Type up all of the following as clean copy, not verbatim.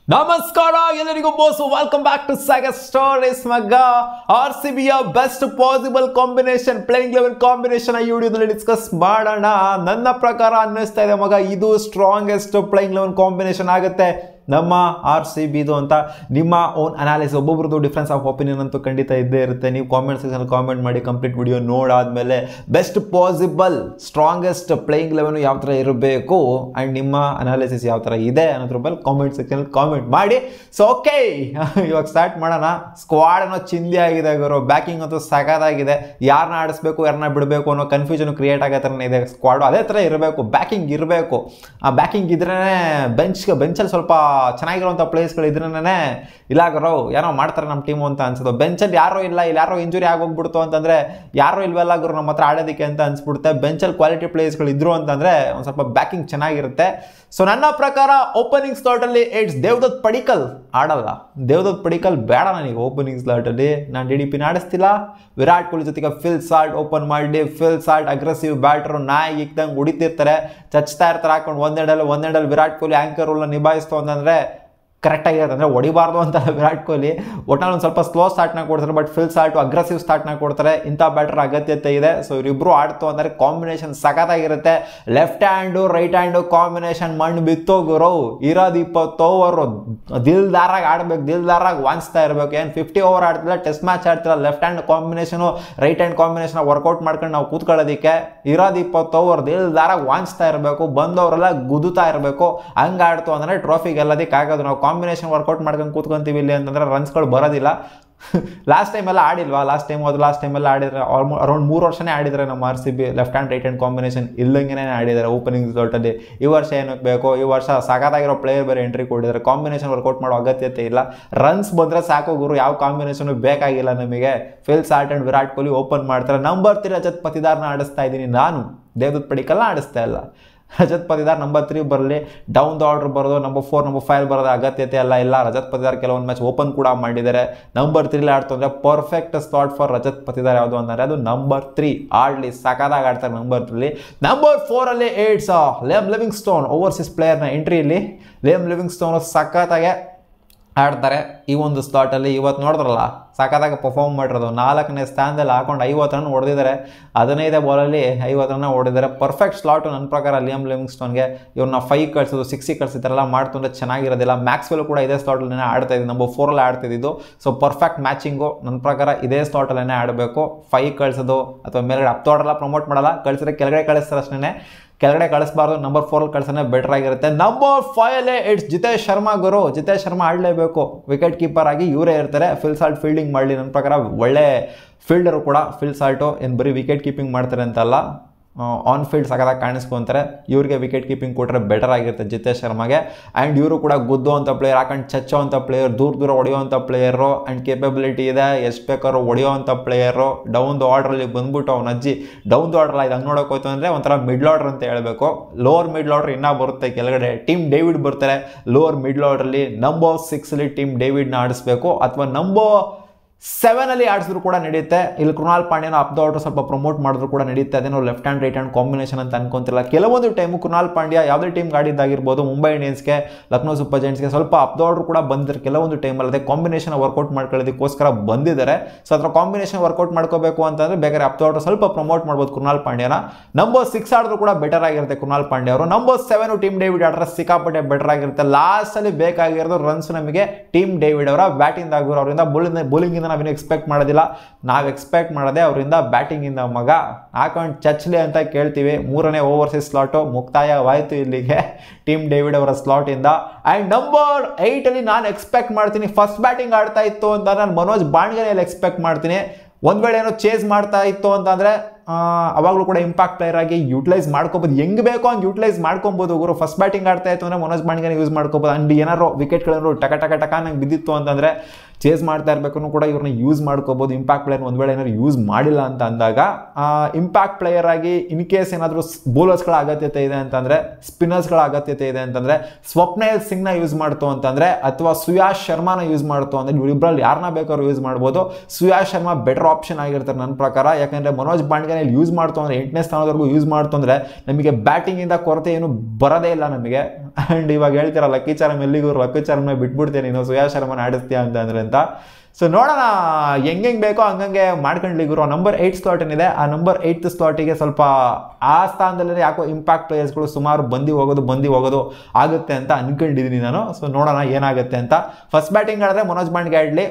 ನಮಸ್ಕಾರ ಎಲ್ಲರಿಗೂ boss welcome back to saga stories ಮಗ RCBಯ best possible combination playing 11 combination ಈ ವಿಡಿಯೋದಲ್ಲಿ ಡಿಸ್ಕಸ್ ಮಾಡೋಣ. ನನ್ನ ಪ್ರಕಾರ ಅನ್ನಿಸ್ತಾ ಇದೆ ಮಗ ಇದು ಸ್ಟ್ರಾಂಗೆಸ್ಟ್ ಪ್ಲೇಯಿಂಗ್ 11 ಕಾಂಬಿನೇಷನ್ ಆಗುತ್ತೆ ನಮ್ಮ RCBದು ಅಂತ. ನಿಮ್ಮ ಓನ್ ಅನಾಲಿಸಿಸ್ ಒಬ್ಬೊಬ್ರದ್ದು ಡಿಫ್ರೆನ್ಸ್ ಆಫ್ ಒಪಿನಿಯನ್ ಅಂತೂ ಖಂಡಿತ ಇದ್ದೇ ಇರುತ್ತೆ. ನೀವು ಕಾಮೆಂಟ್ ಸೆಕ್ಷನ್ ಕಾಮೆಂಟ್ ಮಾಡಿ ಕಂಪ್ಲೀಟ್ ವಿಡಿಯೋ ನೋಡಾದ್ಮೇಲೆ ಬೆಸ್ಟ್ ಪಾಸಿಬಲ್ ಸ್ಟ್ರಾಂಗೆಸ್ಟ್ ಪ್ಲೇಯಿಂಗ್ 11 ಯಾವ ಥರ ಇರಬೇಕು ಆ್ಯಂಡ್ ನಿಮ್ಮ ಅನಾಲಿಸಿಸ್ ಯಾವ ಥರ ಇದೆ ಅನ್ನೋದ್ರ ಮೇಲೆ ಕಾಮೆಂಟ್ ಸೆಕ್ಷನಲ್ಲಿ ಕಾಮೆಂಟ್ ಮಾಡಿ. ಸೊ ಓಕೆ, ಇವಾಗ ಸ್ಟಾರ್ಟ್ ಮಾಡೋಣ. ಸ್ಕ್ವಾಡ್ ಅನ್ನೋ ಚಿಂದಿ ಆಗಿದೆ ಗುರು, ಬ್ಯಾಕಿಂಗ್ ಅಂತೂ ಸಖತ್ತಾಗಿದೆ. ಯಾರನ್ನ ಆಡಿಸ್ಬೇಕು ಯಾರನ್ನ ಬಿಡಬೇಕು ಅನ್ನೋ ಕನ್ಫ್ಯೂಷನ್ ಕ್ರಿಯೇಟ್ ಆಗೋ ಥರನೇ ಇದೆ ಸ್ಕ್ವಾಡು. ಅದೇ ಥರ ಇರಬೇಕು, ಬ್ಯಾಕಿಂಗ್ ಇರಬೇಕು. ಆ ಬ್ಯಾಕಿಂಗ್ ಇದ್ರೇ ಬೆಂಚಲ್ಲಿ ಸ್ವಲ್ಪ ಚೆನ್ನಾಗಿರುವಂಥ ಪ್ಲೇಸ್ಗಳು ಇದ್ರೇ ಇಲ್ಲಾಗರೋ ಏನೋ ಮಾಡ್ತಾರೆ ನಮ್ಮ ಟೀಮು ಅಂತ ಅನ್ಸೋದು. ಬೆಂಚಲ್ಲಿ ಯಾರೋ ಇಲ್ಲ, ಇಲ್ಲಿ ಯಾರೋ ಇಂಜುರಿ ಆಗೋಗ್ಬಿಡ್ತು ಅಂತಂದರೆ ಯಾರೋ ಇಲ್ವಲ್ಲ ಗುರು ನಮ್ಮ ಹತ್ರ ಆಡೋದಕ್ಕೆ ಅಂತ ಅನ್ಸ್ಬಿಡುತ್ತೆ. ಬೆಂಚಲ್ಲಿ ಕ್ವಾಲಿಟಿ ಪ್ಲೇಸ್ಗಳು ಇದ್ರು ಅಂತಂದರೆ ಒಂದು ಸ್ವಲ್ಪ ಬ್ಯಾಕಿಂಗ್ ಚೆನ್ನಾಗಿರುತ್ತೆ. ಸೊ ನನ್ನ ಪ್ರಕಾರ ಓಪನಿಂಗ್ ಸ್ಲಾಟಲ್ಲಿ ಇಟ್ಸ್ ದೇವದತ್ ಪಡಿಕಲ್ ಆಡಲ್ಲ. ದೇವದತ್ ಪಡಿಕಲ್ ಬೇಡ ನನಗೆ ಓಪನಿಂಗ್ ಸ್ಲಾಟಲ್ಲಿ. ನಾನು DDP ಆಡಿಸ್ತಿಲ್ಲ. ವಿರಾಟ್ ಕೊಹ್ಲಿ ಜೊತೆಗೆ ಫಿಲ್ ಸಾಲ್ಟ್ ಓಪನ್ ಮಾಡಿ, ಫಿಲ್ ಸಾಲ್ಟ್ ಅಗ್ರೆಸಿವ್ ಬ್ಯಾಟ್ರು ನಾಯಿ ಇಕ್ದಂಗೆ ಹೊಡಿತಿರ್ತಾರೆ, ಚಚ್ತಾ ಇರ್ತಾರೆ ಹಾಕೊಂಡು ಒಂದೆರಡಲ್ಲಿ ವಿರಾಟ್ ಕೊಹ್ಲಿ ಆ್ಯಂಕರ್ ರೂಲ್ನ ನಿಭಾಯಿಸ್ತು ಅಂತಂದರೆ ಕರೆಕ್ಟಾಗಿರುತ್ತೆ. ಅಂದರೆ ಹೊಡಿಬಾರ್ದು ಅಂತ ವಿರಾಟ್ ಕೊಹ್ಲಿ ಒಟ್ನಲ್ಲಿ ಒಂದು ಸ್ವಲ್ಪ ಸ್ಲೋ ಸ್ಟಾರ್ಟ್ನ ಕೊಡ್ತಾರೆ, ಬಟ್ ಫಿಲ್ ಸಾಲ್ಟು ಅಗ್ರೆಸಿವ್ ಸ್ಟಾರ್ಟ್ನ ಕೊಡ್ತಾರೆ. ಇಂಥ ಬ್ಯಾಟರ್ ಅಗತ್ಯತೆ ಇದೆ. ಸೊ ಇವರಿಬ್ಬರು ಆಡ್ತು ಅಂದರೆ ಕಾಂಬಿನೇಷನ್ ಸಖತ್ತಾಗಿರುತ್ತೆ. Left hand right hand combination ಮಣ್ಣು ಬಿತ್ತೋಗುರು. ಇರೋದು 20 ಓವರು ದಿಲ್ದಾರಾಗಿ ಆಡ್ಬೇಕು, ದಿಲ್ದಾರಾಗಿ ವಾಂಚ್ತಾ ಇರಬೇಕು. ಏನು 50 ಓವರ್ ಆಡ್ತಿಲ್ಲ, ಟೆಸ್ಟ್ ಮ್ಯಾಚ್ ಆಡ್ತಿಲ್ಲ. Left hand combination right hand combination work out ಮಾಡ್ಕೊಂಡು ನಾವು ಕೂತ್ಕೊಳ್ಳೋದಕ್ಕೆ ಇರೋದು 20 ಓವರ್ ದಿಲ್ದಾರಾಗಿ ವಾಂಚ್ತಾ ಇರಬೇಕು. ಬಂದವರೆಲ್ಲ ಗುದುತ್ತಾ ಇರಬೇಕು. ಹಂಗೆ ಆಡ್ತು ಅಂದರೆ ಟ್ರೋಫಿ ಗೆಲ್ಲೋದಕ್ಕೆ ಆಗೋದು. ನಾವು ಕಾಂಬಿನೇಷನ್ ವರ್ಕೌಟ್ ಮಾಡ್ಕೊಂಡು ಕೂತ್ಕೊಂತೀವಿ ಇಲ್ಲಿ ಅಂತಂದರೆ ರನ್ಸ್ಗಳು ಬರೋದಿಲ್ಲ. ಲಾಸ್ಟ್ ಟೈಮ್ ಎಲ್ಲ ಆಡಿಲ್ವಾ? ಲಾಸ್ಟ್ ಟೈಮೆಲ್ಲ ಆಡಿದ್ರೆ ಅರೌಂಡ್ 3 ವರ್ಷನೇ ಆಡಿದರೆ ನಮ್ಮ RCB left hand right hand combination ಇಲ್ಲಂಗೆ ಆಡಿದ್ದಾರೆ ಓಪನಿಂಗ್ ಸ್ಲಾಟಲ್ಲಿ. ಈ ವರ್ಷ ಏನಕ್ಕೆ ಬೇಕು? ಈ ವರ್ಷ ಸಖತ್ತಾಗಿರೋ ಪ್ಲೇಯರ್ ಬೇರೆ ಎಂಟ್ರಿ ಕೊಟ್ಟಿದ್ದಾರೆ. ಕಾಂಬಿನೇಷನ್ ವರ್ಕೌಟ್ ಮಾಡೋ ಅಗತ್ಯತೆ ಇಲ್ಲ. ರನ್ಸ್ ಬಂದರೆ ಸಾಕು ಗುರು, ಯಾವ ಕಾಂಬಿನೇಷನ್ ಬೇಕಾಗಿಲ್ಲ ನಮಗೆ. Phil Salt and Virat Kohli open ಮಾಡ್ತಾರೆ. ನಂಬರ್ 3 ರಜತ್ ಪತಿದಾರ್ನ ಆಡಿಸ್ತಾ ಇದ್ದೀನಿ ನಾನು, ದೇವದತ್ ಪಡಿಕಲ್ನ ಆಡಿಸ್ತಾ ಇಲ್ಲ. ರಜತ್ ಪತಿದಾರ್ ನಂಬರ್ 3 ಬರಲಿ, ಡೌನ್ ದ ಆರ್ಡರ್ ಬರೋದು, ನಂಬರ್ 4 ನಂಬರ್ 5 ಬರೋದು ಅಗತ್ಯತೆ ಇಲ್ಲ. ರಜತ್ ಪತಿದಾರ್ ಕೆಲವೊಂದು ಮ್ಯಾಚ್ ಓಪನ್ ಕೂಡ ಮಾಡಿದ್ದಾರೆ. ನಂಬರ್ 3 ಆಡ್ತು ಅಂದರೆ perfect slot for Rajat Patidar ಯಾವುದು ಅಂದರೆ ಅದು ನಂಬರ್ 3 ಆಡಲಿ, ಸಖತ್ತಾಗಿ ಆಡ್ತಾರೆ number 3. Number 4 it's Liam Livingstone, overseas ಪ್ಲೇಯರ್ನ ಎಂಟ್ರಿಯಲ್ಲಿ ಲಿಯಾಮ್ ಲಿವಿಂಗ್ಸ್ಟೋನ್ ಸಖತ್ತಾಗೆ ಆಡ್ತಾರೆ ಈ ಒಂದು ಸ್ಲಾಟಲ್ಲಿ. ಇವತ್ತು ನೋಡಿದ್ರಲ್ಲ ಸಖತ್ತಾಗಿ ಪರ್ಫಾರ್ಮ್ ಮಾಡಿರೋದು. 4ನೇ ಸ್ಥಾನದಲ್ಲಿ ಹಾಕೊಂಡು 50 ರನ್ ಹೊಡೆದಿದ್ದಾರೆ. 15 ಬಾಲಲ್ಲಿ 50 ರನ್ ಹೊಡೆದಿದ್ದಾರೆ. ಪರ್ಫೆಕ್ಟ್ ಸ್ಲಾಟು ನನ್ನ ಪ್ರಕಾರ ಲಿಯಾಮ್ ಲಿವಿಂಗ್ಸ್ಟೋನ್ಗೆ. ಇವ್ರನ್ನ 5 ಕಳಿಸೋದು 6 ಕಳಿಸಿದಾರೆಲ್ಲ ಮಾಡ್ತಂದ್ರೆ ಚೆನ್ನಾಗಿರೋದಿಲ್ಲ. ಮ್ಯಾಕ್ಸ್ವೆಲ್ ಕೂಡ ಇದೇ ಸ್ಲಾಟಲ್ಲೇ ಆಡ್ತಾ ಇದ್ದು, ನಂಬರ್ 4 ಆಡ್ತಿದ್ದು. ಸೊ ಪರ್ಫೆಕ್ಟ್ ಮ್ಯಾಚಿಂಗು ನನ್ನ ಪ್ರಕಾರ ಇದೇ ಸ್ಲಾಟಲ್ಲೇ ಆಡಬೇಕು. 5 ಕಳಿಸೋದು ಅಥವಾ ಮೇಲ್ಗಡೆ ಅಪ್ತೋಡೆಲ್ಲ ಪ್ರಮೋಟ್ ಮಾಡಲ್ಲ, ಕಳಿಸಿದ್ರೆ ಕೆಳಗಡೆ ಕಳಿಸ್ತಾರೆ ಅಷ್ಟೇ, ಕೆಳಗಡೆ ಕಳಿಸ್ಬಾರ್ದು. ನಂಬರ್ 4 ಕಳ್ಸೋಣ ಬೆಟರ್ ಆಗಿರುತ್ತೆ. ನಂಬರ್ 5 ಇಟ್ಸ್ ಜಿತೇಶ್ ಶರ್ಮಾ ಗುರು. ಜಿತೇಶ್ ಶರ್ಮಾ ಆಡಲೇಬೇಕು. ವಿಕೆಟ್ ಕೀಪರ್ ಆಗಿ ಇವರೇ ಇರ್ತಾರೆ. ಫಿಲ್ ಸಾಲ್ಟ್ ಫೀಲ್ಡಿಂಗ್ ಮಾಡಲಿ, ನನ್ನ ಪ್ರಕಾರ ಒಳ್ಳೆ ಫೀಲ್ಡರು ಕೂಡ ಫಿಲ್ ಸಾಲ್ಟು. ಏನು ಬರೀ ವಿಕೆಟ್ ಕೀಪಿಂಗ್ ಮಾಡ್ತಾರೆ ಅಂತಲ್ಲ, ಆನ್ ಫೀಲ್ಡ್ ಸಖತ್ತಾಗಿ ಕಾಣಿಸ್ಕೊಂತಾರೆ. ಇವ್ರಿಗೆ ವಿಕೆಟ್ ಕೀಪಿಂಗ್ ಕೊಟ್ಟರೆ ಬೆಟರ್ ಆಗಿರುತ್ತೆ ಜಿತೇಶ್ ಶರ್ಮಾಗೆ. ಆ್ಯಂಡ್ ಇವರು ಕೂಡ ಗುದ್ದೋವಂಥ ಪ್ಲೇಯರ್, ಹಾಕೊಂಡು ಚಚ್ಚೋವಂಥ ಪ್ಲೇಯರ್, ದೂರ ಹೊಡೆಯುವಂಥ ಪ್ಲೇಯರು ಆ್ಯಂಡ್ ಕೇಪಬಿಲಿಟಿ ಇದೆ. ಎಷ್ಟು ಬೇಕಾದ್ರೂ ಹೊಡೆಯುವಂಥ ಪ್ಲೇಯರು. ಡೌನ್ ದ ಆರ್ಡ್ರಲ್ಲಿ ಬಂದ್ಬಿಟ್ಟು ಅವ್ನ ಅಜ್ಜಿ ಡೌನ್ ದ ಆರ್ಡ್ರಲ್ಲ, ಇದು ಹಂಗೆ ನೋಡೋಕೆ ಹೋಯ್ತು ಅಂದರೆ ಒಂಥರ ಮಿಡ್ಲ್ ಆರ್ಡರ್ ಅಂತ ಹೇಳಬೇಕು. ಲೋವರ್ ಮಿಡ್ಲ್ ಆರ್ಡರ್ ಇನ್ನೂ ಬರುತ್ತೆ ಕೆಳಗಡೆ. ಟೀಮ್ ಡೇವಿಡ್ ಬರ್ತಾರೆ ಲೋವರ್ ಮಿಡ್ಲ್ ಆರ್ಡ್ರಲ್ಲಿ. ನಂಬರ್ 6 ಟೀಮ್ ಡೇವಿಡ್ನ ಆಡಿಸ್ಬೇಕು, ಅಥವಾ ನಂಬರ್ 7 ಆಡಿಸಿದ್ರು ಕೂಡ ನಡೆಯುತ್ತೆ. ಇಲ್ಲಿ ಕೃಣಾಲ್ ಪಾಂಡ್ಯನ ಅಪ್ ದ ಆರ್ಡರ್ ಸ್ವಲ್ಪ ಪ್ರಮೋಟ್ ಮಾಡಿದ್ರು ಕೂಡ ನಡೆಯುತ್ತೆ. ಅದೇನೋ left hand right hand combination ಅಂತ ಅನ್ಕೊಂತಿಲ್ಲ. ಕೆಲವೊಂದು ಟೈಮು ಕೃಣಾಲ್ ಪಾಂಡ್ಯ ಯಾವುದೇ ಟೀಮ್ಗೆ ಆಡಿದ್ದಾಗಿರ್ಬೋದು, ಮುಂಬೈ ಇಂಡಿಯನ್ಸ್ಗೆ, ಲಕ್ನೋ ಸೂಪರ್ ಜೈಂಟ್ಸ್ಗೆ ಸ್ವಲ್ಪ ಅಪ್ ದ ಆರ್ಡರ್ ಕೂಡ ಬಂದಿದ್ದಾರೆ ಕೆಲವೊಂದು ಟೈಮಲ್ಲಿ. ಅದೇ ಕಾಂಬಿನೇಷನ್ ವರ್ಕೌಟ್ ಮಾಡ್ಕೊಳ್ಳೋದಕ್ಕೋಸ್ಕರ ಬಂದಿದ್ದಾರೆ. ಸೊ ಅದರ ಕಾಂಬಿನೇಷನ್ ವರ್ಕೌಟ್ ಮಾಡ್ಕೋಬೇಕು ಅಂತಂದರೆ ಬೇಕಾದ್ರೆ ಅಪ್ ದ ಆರ್ಡರ್ ಸ್ವಲ್ಪ ಪ್ರಮೋಟ್ ಮಾಡ್ಬೋದು ಕೃಣಾಲ್ ಪಾಂಡ್ಯನ. ನಂಬರ್ 6 ಆಡಿದ್ರು ಕೂಡ ಬೆಟರ್ ಆಗಿರುತ್ತೆ ಕೃಣಾಲ್ ಪಾಂಡ್ಯ ಅವರು. ನಂಬರ್ 7 ಟೀಮ್ ಡೇವಿಡ್ ಆಡ್ರೆ ಸಿಕ್ಕಾಪಟ್ಟೆ ಬೆಟರ್ ಆಗಿರುತ್ತೆ. ಲಾಸ್ಟಲ್ಲಿ ಬೇಕಾಗಿರೋದು ರನ್ಸ್ ನಮಗೆ ಟೀಮ್ ಡೇವಿಡ್ ಅವರ ಬ್ಯಾಟಿಂಗ್ ಆಗೋರು. ಅವರಿಂದ ಬೌಲಿಂಗಿಂದ ನಾವೇನು ಎಕ್ಸ್ಪೆಕ್ಟ್ ಮಾಡೋದಿಲ್ಲ. ನಾವು ಎಕ್ಸ್ಪೆಕ್ಟ್ ಮಾಡೋದೇ ಅವರಿಂದ ಬ್ಯಾಟಿಂಗಿಂದ. ಮಗ ಹಾಕೊಂಡು ಚಚ್ಲಿ ಅಂತ ಕೇಳ್ತೀವಿ. 3ನೇ ಓವರ್ಸೀಸ್ ಸ್ಲಾಟು ಮುಕ್ತಾಯವಾಯಿತು ಇಲ್ಲಿಗೆ ಟೀಮ್ ಡೇವಿಡ್ ಅವರ ಸ್ಲಾಟಿಂದ. ಆ್ಯಂಡ್ ನಂಬರ್ 8 ನಾನು ಎಕ್ಸ್ಪೆಕ್ಟ್ ಮಾಡ್ತೀನಿ, ಫಸ್ಟ್ ಬ್ಯಾಟಿಂಗ್ ಆಡ್ತಾ ಇತ್ತು ಅಂತ ನಾನು ಮನೋಜ್ ಬಾಂಡ್ಗೆನಲ್ಲಿ ಎಕ್ಸ್ಪೆಕ್ಟ್ ಮಾಡ್ತೀನಿ. ಒಂದು ವೇಳೆ ಏನೋ ಚೇಸ್ ಮಾಡ್ತಾ ಇತ್ತು ಅಂತಂದರೆ ಅವಾಗಲೂ ಕೂಡ ಇಂಪ್ಯಾಕ್ಟ್ ಪ್ಲೇಯರ್ ಆಗಿ ಯೂಟಿಲೈಸ್ ಮಾಡ್ಕೋಬೋದು. ಹೆಂಗೆ ಬೇಕೋ ಹಂಗೆ ಯೂಟಿಲೈಸ್ ಮಾಡ್ಕೊಬೋದು ಗುರು. ಫಸ್ಟ್ ಬ್ಯಾಟಿಂಗ್ ಆಡ್ತಾ ಇತ್ತು ಅಂದರೆ ಮನೋಜ್ ಬಾಂಡ್ಗೆ ಯೂಸ್ ಮಾಡ್ಕೋಬೋದು. ಅಂಡ್ ಏನಾರು ವಿಕೆಟ್ಗಳೇನಾದ್ರು ಟಕ ನಂಗೆ ಬಿದ್ದಿತ್ತು ಅಂತಂದರೆ ಚೇಸ್ ಮಾಡ್ತಾ ಇರಬೇಕು ಕೂಡ ಇವ್ರನ್ನ ಯೂಸ್ ಮಾಡ್ಕೋಬೋದು. ಇಂಪ್ಯಾಕ್ಟ್ ಪ್ಲೇಯರ್ ಒಂದು ವೇಳೆ ಏನಾದ್ರು ಯೂಸ್ ಮಾಡಿಲ್ಲ ಅಂತ ಅಂದಾಗ ಇಂಪ್ಯಾಕ್ಟ್ ಪ್ಲೇಯರ್ ಆಗಿ ಇನ್ ಕೇಸ್ ಏನಾದರೂ ಬೌಲರ್ಸ್ಗಳ ಅಗತ್ಯತೆ ಇದೆ ಅಂತಂದರೆ, ಸ್ಪಿನ್ನರ್ಸ್ಗಳ ಅಗತ್ಯತೆ ಇದೆ ಅಂತಂದರೆ ಸ್ವಪ್ನೇಲ್ ಸಿಂಗ್ನ ಯೂಸ್ ಮಾಡ್ತು ಅಂತಂದರೆ ಅಥವಾ ಸುಯಾಶ್ ಶರ್ಮಾನ ಯೂಸ್ ಮಾಡ್ತು ಅಂದರೆ ಇವರಿಬ್ಬರಲ್ಲಿ ಯಾರನ್ನ ಬೇಕಾದ್ರೂ ಯೂಸ್ ಮಾಡ್ಬೋದು. ಸುಯಾಶ್ ಶರ್ಮಾ ಬೆಟರ್ ಆಪ್ಷನ್ ಆಗಿರ್ತಾರೆ ನನ್ನ ಪ್ರಕಾರ. ಯಾಕಂದರೆ ಮನೋಜ್ ಪಾಂಡ್ಯನ ಯೂಸ್ ಮಾಡ್ತು ಅಂದರೆ 8ನೇ ಸ್ಥಾನದವರೆಗೂ ಯೂಸ್ ಮಾಡ್ತು ಅಂದರೆ ನಮಗೆ ಬ್ಯಾಟಿಂಗಿಂದ ಕೊರತೆ ಏನು ಬರೋದೇ ಇಲ್ಲ ನಮಗೆ. ಆ್ಯಂಡ್ ಇವಾಗ ಹೇಳ್ತೀರ ಲಕ್ಕಿ ಚಾರ್ಮ್ ಎಲ್ಲಿಗೂ ಲಕ್ಕಿ ಚಾರ್ಮ್ನ ಬಿಟ್ಬಿಡ್ತೀನಿ ನೀನು ಸುಯಾಶ್ ಶರ್ಮನ ಆಡಿಸ್ತೀಯ ಅಂತಂದ್ರೆ ಅಂತ. ಸೊ ನೋಡೋಣ ಹೆಂಗೆ ಬೇಕೋ ಹಂಗಂಗೆ ಮಾಡ್ಕೊಂಡ್ಲಿ ಗುರು. ನಂಬರ್ 8 ಸ್ಲಾಟ್ ಏನಿದೆ ಆ ನಂಬರ್ 8th ಸ್ಲಾಟಿಗೆ ಸ್ವಲ್ಪ ಆ ಸ್ಥಾನದಲ್ಲಿ ಯಾಕೋ ಇಂಪ್ಯಾಕ್ಟ್ ಪ್ಲೇಯರ್ಸ್ಗಳು ಸುಮಾರು ಬಂದು ಹೋಗೋದು ಆಗುತ್ತೆ ಅಂತ ಅನ್ಕೊಂಡಿದ್ದೀನಿ ನಾನು. ಸೊ ನೋಡೋಣ ಏನಾಗುತ್ತೆ ಅಂತ. ಫಸ್ಟ್ ಬ್ಯಾಟಿಂಗ್ ಆಡಿದ್ರೆ ಮನೋಜ್ ಪಾಂಡ್ಯ ಆಡಲಿ,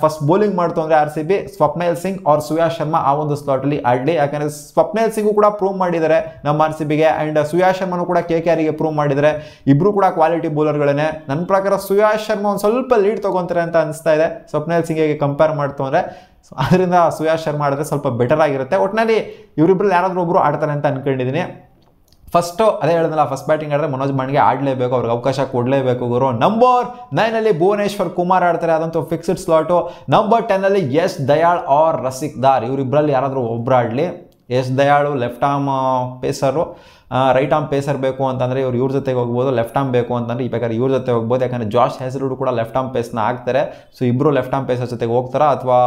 ಫಸ್ಟ್ ಬೌಲಿಂಗ್ ಮಾಡ್ತು ಅಂದರೆ RCB ಸ್ವಪ್ನೇಲ್ ಸಿಂಗ್ ಅವ್ರ ಸುಯಾಶ್ ಶರ್ಮಾ ಆ ಒಂದು ಸ್ಲಾಟಲ್ಲಿ ಆಡಲಿ. ಯಾಕಂದರೆ ಸ್ವಪ್ನೇಲ್ ಸಿಂಗು ಕೂಡ ಪ್ರೂವ್ ಮಾಡಿದ್ದಾರೆ ನಮ್ಮ RCBಗೆ, ಆ್ಯಂಡ್ ಸುಯಾಶ್ ಶರ್ಮನು ಕೂಡ KKRಗೆ ಪ್ರೂವ್ ಮಾಡಿದ್ದಾರೆ. ಇಬ್ಬರು ಕೂಡ ಕ್ವಾಲಿಟಿ ಬೌಲರ್ಗಳೇ. ನನ್ನ ಪ್ರಕಾರ ಸುಯಾಶ್ ಶರ್ಮಾ ಒಂದು ಸ್ವಲ್ಪ ಲೀಡ್ ತೊಗೊತಾರೆ ಅಂತ ಅನಿಸ್ತಾ ಇದೆ ಸ್ವಪ್ನೇಲ್ ಸಿಂಗಿಗೆ ಕಂಪೇರ್ ಮಾಡ್ತು ಅಂದರೆ. ಅದರಿಂದ ಸುಯಾಶ್ ಶರ್ಮಾ ಆಡಿದ್ರೆ ಸ್ವಲ್ಪ ಬೆಟರ್ ಆಗಿರುತ್ತೆ. ಒಟ್ಟಿನಲ್ಲಿ ಇವರಿಬ್ಬರು ಯಾರಾದರೂ ಒಬ್ಬರು ಆಡ್ತಾರೆ ಅಂತ ಅನ್ಕೊಂಡಿದ್ದೀನಿ. ಫಸ್ಟು ಅದೇ ಹೇಳಿದ್ನಲ್ಲ, ಫಸ್ಟ್ ಬ್ಯಾಟಿಂಗ್ ಆಡಿದ್ರೆ ಮನೋಜ್ ಪಾಂಡ್ಯಗೆ ಆಡಲೇಬೇಕು, ಅವ್ರಿಗೆ ಅವಕಾಶ ಕೊಡಲೇಬೇಕು ಗುರು. ನಂಬರ್ 9 ಭುವನೇಶ್ವರ್ ಕುಮಾರ್ ಆಡ್ತಾರೆ, ಅದಂತೂ fixed slot. Number 10 Yash Dayal or Rasikh Dar, ಇವರಿಬ್ಬರಲ್ಲಿ ಯಾರಾದರೂ ಒಬ್ಬರು ಆಡಲಿ. Yash Dayal left arm pacer, right arm pacer ಬೇಕು ಅಂತಂದರೆ ಇವ್ರ ಜೊತೆಗೆ ಹೋಗ್ಬೋದು. ಲೆಫ್ಟ್ ಆರ್ಮ್ ಬೇಕು ಅಂತಂದರೆ ಬೇಕಾದ್ರೆ ಇವ್ರ ಜೊತೆ ಹೋಗ್ಬೋದು. ಯಾಕಂದರೆ ಜಾಶ್ ಹೆಸರುಡ್ ಕೂಡ ಲೆಫ್ಟ್ ಆರ್ಮ್ ಪೇಸ್ನ ಹಾಕ್ತಾರೆ. ಸೊ ಇಬ್ಬರು ಲೆಫ್ಟ್ ಆರ್ಮ್ ಪೇಸರ್ ಜೊತೆಗೆ ಹೋಗ್ತಾರಾ ಅಥವಾ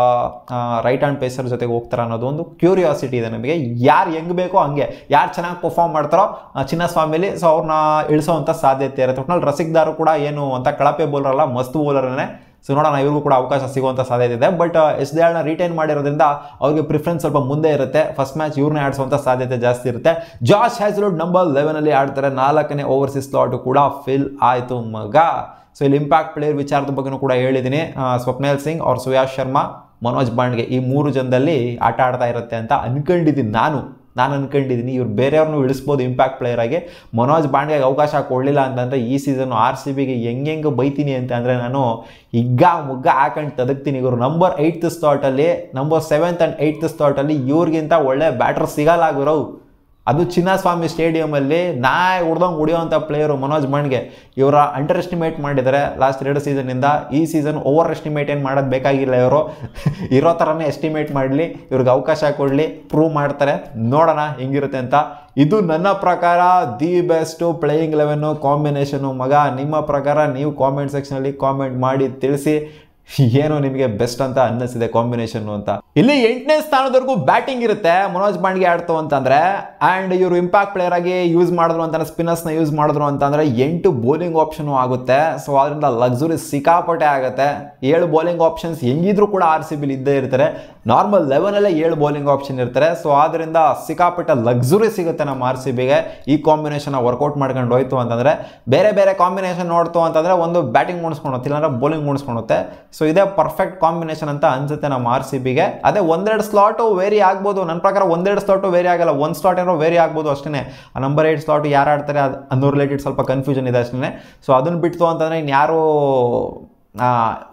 ರೈಟ್ ಆರ್ಮ್ ಪೇಸರ್ ಜೊತೆಗೆ ಹೋಗ್ತಾರಾ ಅನ್ನೋದು ಒಂದು ಕ್ಯೂರಿಯಾಸಿಟಿ ಇದೆ ನಮಗೆ. ಯಾರು ಹೆಂಗೆ ಬೇಕೋ ಹಂಗೆ, ಯಾರು ಚೆನ್ನಾಗಿ ಪರ್ಫಾರ್ಮ್ ಮಾಡ್ತಾರೋ ಚಿನ್ನಸ್ವಾಮಿಲಿ, ಸೊ ಅವ್ರನ್ನ ಇಳಿಸೋವಂಥ ಸಾಧ್ಯತೆ ಇರುತ್ತೆ. ಒಟ್ನಲ್ಲಿ ರಸಿಕ್ ದಾರು ಕೂಡ ಏನು ಅಂತ ಕಳಪೆ ಬೌಲರ್ ಅಲ್ಲ, ಮಸ್ತ್ ಬೌಲರನ್ನೇ. ಸೊ ನೋಡೋಣ ಇವ್ರಿಗೂ ಕೂಡ ಅವಕಾಶ ಸಿಗುವಂಥ ಸಾಧ್ಯತೆ ಇದೆ. ಬಟ್ ಯಶ್ ದಯಾಳ್ನ ರಿಟೈನ್ ಮಾಡಿರೋದ್ರಿಂದ ಅವ್ರಿಗೆ ಪ್ರಿಫರೆನ್ಸ್ ಸ್ವಲ್ಪ ಮುಂದೆ ಇರುತ್ತೆ. ಫಸ್ಟ್ ಮ್ಯಾಚ್ ಇವ್ರನ್ನೇ ಆಡಿಸುವಂಥ ಸಾಧ್ಯತೆ ಜಾಸ್ತಿ ಇರುತ್ತೆ. ಜಾಶ್ ಹ್ಯಾಸ್ಲುಡ್ ನಂಬರ್ 11 ಆಡ್ತಾರೆ. 4ನೇ ಓವರ್ಸೀಸ್ ಸ್ಲಾಟ್ ಕೂಡ ಫಿಲ್ ಆಯಿತು ಮಗ. ಸೊ ಇಲ್ಲಿ ಇಂಪ್ಯಾಕ್ಟ್ ಪ್ಲೇಯರ್ ವಿಚಾರದ ಬಗ್ಗೆನೂ ಕೂಡ ಹೇಳಿದ್ದೀನಿ. ಸ್ವಪ್ನೇಲ್ ಸಿಂಗ್ ಅವ್ರ ಸುಯಾಶ್ ಶರ್ಮಾ, ಮನೋಜ್ ಪಾಂಡ್ಯ ಈ 3 ಜನದಲ್ಲಿ ಆಟ ಆಡ್ತಾ ಇರುತ್ತೆ ಅಂತ ಅನ್ಕೊಂಡಿದ್ದೀನಿ ನಾನು ಅನ್ಕೊಂಡಿದ್ದೀನಿ. ಇವ್ರು ಬೇರೆಯವ್ರನ್ನೂ ಇಳಿಸ್ಬೋದು ಇಂಪ್ಯಾಕ್ಟ್ ಪ್ಲೇಯರ್ ಆಗಿ. ಮನೋಜ್ ಪಾಂಡ್ಯಗೆ ಅವಕಾಶ ಕೊಡಲಿಲ್ಲ ಅಂತಂದರೆ ಈ ಸೀಸನ್ RCBಗೆ ಹೆಂಗೆ ಬೈತೀನಿ ಅಂತ ಅಂದರೆ ನಾನು ಮುಗ್ಗ ಹಾಕೊಂಡು ತದಕ್ತೀನಿ ಇವರು. ನಂಬರ್ 8th ಸ್ಲಾಟಲ್ಲಿ, ನಂಬರ್ 7th and 8th ಸ್ಲಾಟಲ್ಲಿ ಇವ್ರಿಗಿಂತ ಒಳ್ಳೆ ಬ್ಯಾಟರ್ ಸಿಗಲ್ಲ ಗುರು. ಅದು ಚಿನ್ನಸ್ವಾಮಿ ಸ್ಟೇಡಿಯಮಲ್ಲಿ ನಾಯಿ ಹೊಡೆಯೋವಂಥ ಪ್ಲೇಯರು ಮನೋಜ್ ಪಾಂಡ್ಯ. ಇವರ ಅಂಡರ್ ಎಸ್ಟಿಮೇಟ್ ಮಾಡಿದ್ದಾರೆ ಲಾಸ್ಟ್ 2 ಸೀಸನ್ನಿಂದ. ಈ ಸೀಸನ್ ಓವರ್ ಎಸ್ಟಿಮೇಟ್ ಏನು ಮಾಡೋದು ಬೇಕಾಗಿಲ್ಲ. ಇವರು ಇರೋ ಥರನೇ ಎಸ್ಟಿಮೇಟ್ ಮಾಡಲಿ, ಇವ್ರಿಗೆ ಅವಕಾಶ ಕೊಡಲಿ, ಪ್ರೂವ್ ಮಾಡ್ತಾರೆ. ನೋಡೋಣ ಹೆಂಗಿರುತ್ತೆ ಅಂತ. ಇದು ನನ್ನ ಪ್ರಕಾರ ದಿ ಬೆಸ್ಟು ಪ್ಲೇಯಿಂಗ್ 11 ಕಾಂಬಿನೇಷನು ಮಗ. ನಿಮ್ಮ ಪ್ರಕಾರ ನೀವು ಕಾಮೆಂಟ್ ಸೆಕ್ಷನಲ್ಲಿ ಕಾಮೆಂಟ್ ಮಾಡಿ ತಿಳಿಸಿ ಏನು ನಿಮಗೆ ಬೆಸ್ಟ್ ಅಂತ ಅನ್ನಿಸಿದೆ ಕಾಂಬಿನೇಷನ್ನು ಅಂತ. ಇಲ್ಲಿ 8ನೇ ಸ್ಥಾನದವರೆಗೂ ಬ್ಯಾಟಿಂಗ್ ಇರುತ್ತೆ ಮನೋಜ್ ಪಾಂಡ್ಯ ಆಡ್ತು ಅಂತಂದರೆ. ಆ್ಯಂಡ್ ಇವರು ಇಂಪ್ಯಾಕ್ಟ್ ಪ್ಲೇಯರ್ ಆಗಿ ಯೂಸ್ ಮಾಡಿದ್ರು ಅಂತಂದರೆ, ಸ್ಪಿನ್ನರ್ಸ್ನ ಯೂಸ್ ಮಾಡಿದ್ರು ಅಂತಂದರೆ 8 ಬೌಲಿಂಗ್ ಆಪ್ಷನು ಆಗುತ್ತೆ. ಸೊ ಅದರಿಂದ ಲಕ್ಸುರಿ ಸಿಕ್ಕಾಪಟ್ಟೆ ಆಗುತ್ತೆ. 7 ಬೌಲಿಂಗ್ ಆಪ್ಷನ್ಸ್ ಹೆಂಗಿದ್ರು ಕೂಡ RCBಲಿ ಇದ್ದೇ ಇರ್ತಾರೆ. ನಾರ್ಮಲ್ 11 7 ಬೌಲಿಂಗ್ ಆಪ್ಷನ್ ಇರ್ತಾರೆ. ಸೊ ಆದ್ದರಿಂದ ಸಿಕ್ಕಾಪಟ್ಟೆ ಲಕ್ಸುರಿ ಸಿಗುತ್ತೆ ನಮ್ಮ RCBಗೆ. ಈ ಕಾಂಬಿನೇಷನ್ ವರ್ಕೌಟ್ ಮಾಡ್ಕೊಂಡು ಹೋಯ್ತು ಅಂತಂದರೆ, ಬೇರೆ ಕಾಂಬಿನೇಷನ್ ನೋಡ್ತು ಅಂತಂದರೆ ಒಂದು ಬ್ಯಾಟಿಂಗ್ ಮುಣಿಸ್ಕೊಳುತ್ತೆ, ಇಲ್ಲಾಂದ್ರೆ ಬೌಲಿಂಗ್ ಮುಣಿಸ್ಕೊಳುತ್ತೆ. ಸೊ ಇದೇ ಪರ್ಫೆಕ್ಟ್ ಕಾಂಬಿನೇಷನ್ ಅಂತ ಅನ್ಸುತ್ತೆ ನಮ್ಮ RCBಗೆ. ಅದೇ 1-2 ಸ್ಲಾಟು ವೇರಿ ಆಗ್ಬೋದು. ನನ್ನ ಪ್ರಕಾರ 1-2 ಸ್ಲಾಟು ವೇರಿ ಆಗಲ್ಲ, 1 ಸ್ಲಾಟ್ ಏನೋ ವೇರಿ ಆಗ್ಬೋದು ಅಷ್ಟೇ. ಆ ನಂಬರ್ 8 ಸ್ಲಾಟು ಯಾರು ಆಡ್ತಾರೆ ಅದು ರಿಲೇಟೆಡ್ ಸ್ವಲ್ಪ ಕನ್ಫ್ಯೂಷನ್ ಇದೆ ಅಷ್ಟೇ. ಸೊ ಅದನ್ನು ಬಿಟ್ಟು ಅಂತಂದರೆ ಇನ್ಯಾರು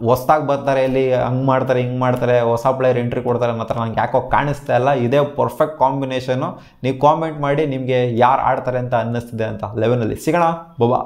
ಹೊಸ್ದಾಗಿ ಬರ್ತಾರೆ, ಇಲ್ಲಿ ಹಂಗೆ ಮಾಡ್ತಾರೆ ಹಿಂಗೆ ಮಾಡ್ತಾರೆ, ಹೊಸ ಪ್ಲೇಯರ್ ಎಂಟ್ರಿ ಕೊಡ್ತಾರೆ ಅನ್ನೋ ಥರ ನಂಗೆ ಯಾಕೋ ಕಾಣಿಸ್ತಾ ಇಲ್ಲ. ಇದೇ ಪರ್ಫೆಕ್ಟ್ ಕಾಂಬಿನೇಷನ್ನು. ನೀವು ಕಾಮೆಂಟ್ ಮಾಡಿ ನಿಮಗೆ ಯಾರು ಆಡ್ತಾರೆ ಅಂತ ಅನ್ನಿಸ್ತಿದೆ ಅಂತ. 11 ಸಿಗೋಣ. ಬಾಬಾ.